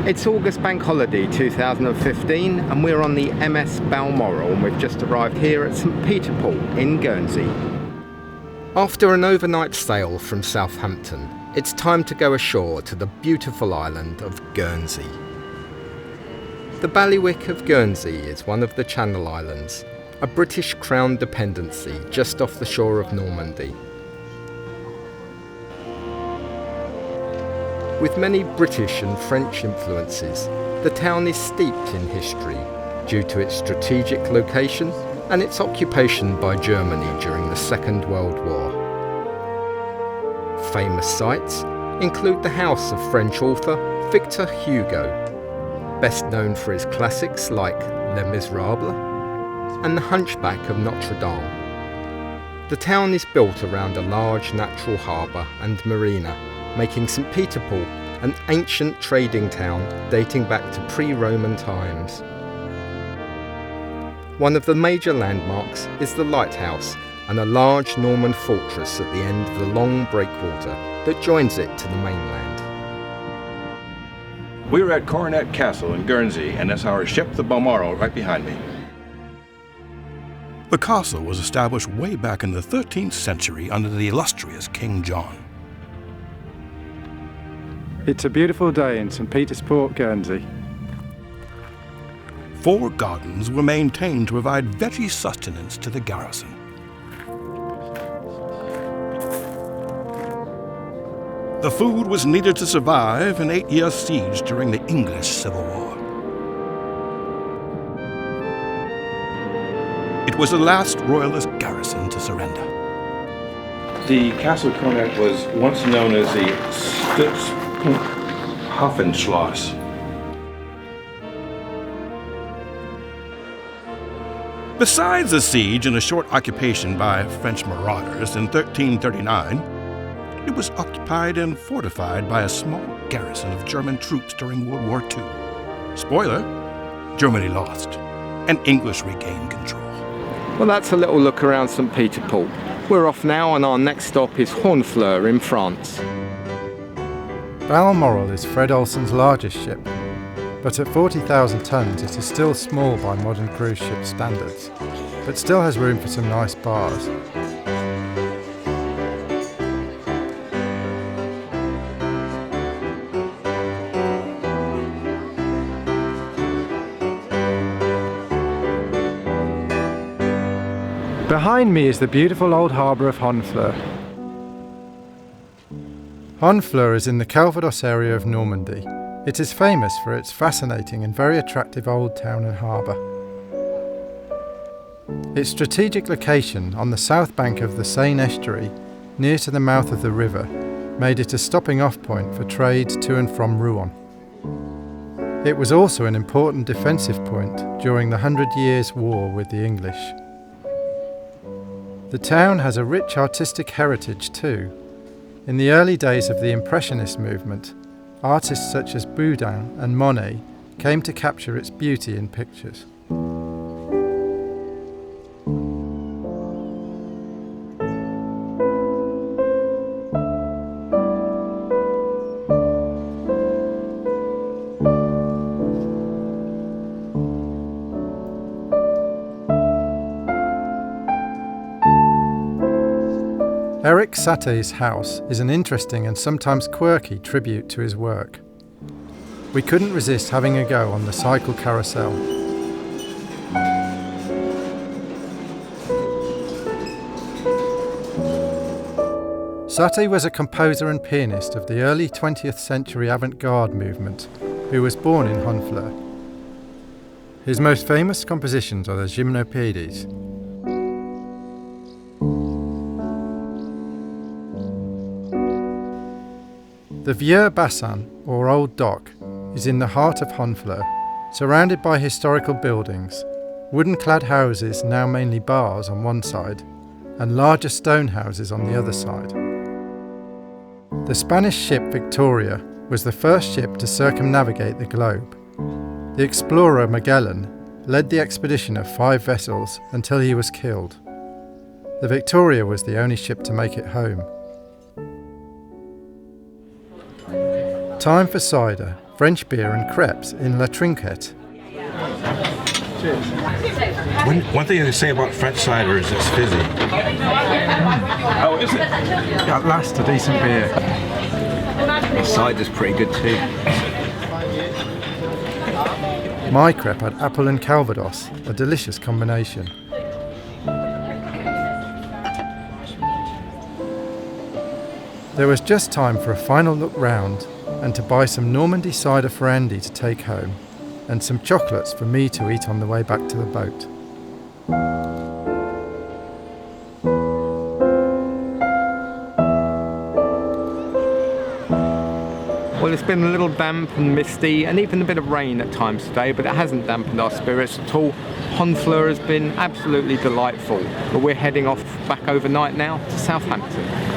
It's August Bank Holiday 2015 and we're on the MS Balmoral and we've just arrived here at St Peter Port in Guernsey. After an overnight sail from Southampton, it's time to go ashore to the beautiful island of Guernsey. The Bailiwick of Guernsey is one of the Channel Islands, a British Crown dependency just off the shore of Normandy. With many British and French influences, the town is steeped in history due to its strategic location and its occupation by Germany during the Second World War. Famous sites include the house of French author Victor Hugo, best known for his classics like Les Miserables and The Hunchback of Notre Dame. The town is built around a large natural harbour and marina, making St Peter Port an ancient trading town dating back to pre-Roman times. One of the major landmarks is the lighthouse and a large Norman fortress at the end of the long breakwater that joins it to the mainland. We're at Coronet Castle in Guernsey, and that's our ship, the Balmoral, right behind me. The castle was established way back in the 13th century under the illustrious King John. It's a beautiful day in St Peter's Port, Guernsey. 4 gardens were maintained to provide veggie sustenance to the garrison. The food was needed to survive an 8-year siege during the English Civil War. It was the last royalist garrison to surrender. The Castle Coronet was once known as the Hoffenschloss. Besides the siege and a short occupation by French marauders in 1339, it was occupied and fortified by a small garrison of German troops during World War II. Spoiler, Germany lost, and English regained control. Well, that's a little look around St Peter Port. We're off now and our next stop is Honfleur in France. Balmoral is Fred Olsen's largest ship, but at 40,000 tonnes it is still small by modern cruise ship standards, but still has room for some nice bars. Behind me is the beautiful old harbour of Honfleur. Honfleur is in the Calvados area of Normandy. It is famous for its fascinating and very attractive old town and harbour. Its strategic location on the south bank of the Seine estuary, near to the mouth of the river, made it a stopping-off point for trade to and from Rouen. It was also an important defensive point during the 100 Years' War with the English. The town has a rich artistic heritage too. In the early days of the Impressionist movement, artists such as Boudin and Monet came to capture its beauty in pictures. Eric Satte's house is an interesting and sometimes quirky tribute to his work. We couldn't resist having a go on the cycle carousel. Satte was a composer and pianist of the early 20th century avant-garde movement, who was born in Honfleur. His most famous compositions are the Gymnopédies. The Vieux Bassin, or Old Dock, is in the heart of Honfleur, surrounded by historical buildings, wooden-clad houses, now mainly bars, on one side, and larger stone houses on the other side. The Spanish ship Victoria was the first ship to circumnavigate the globe. The explorer Magellan led the expedition of 5 vessels until he was killed. The Victoria was the only ship to make it home. Time for cider, French beer and crepes in La Trinquette. One thing they say about French cider is it's fizzy. Oh, is it? At last, a decent beer. The cider's pretty good too. My crepe had apple and calvados, a delicious combination. There was just time for a final look round and to buy some Normandy cider for Andy to take home and some chocolates for me to eat on the way back to the boat. Well, it's been a little damp and misty and even a bit of rain at times today, but it hasn't dampened our spirits at all. Honfleur has been absolutely delightful, but we're heading off back overnight now to Southampton.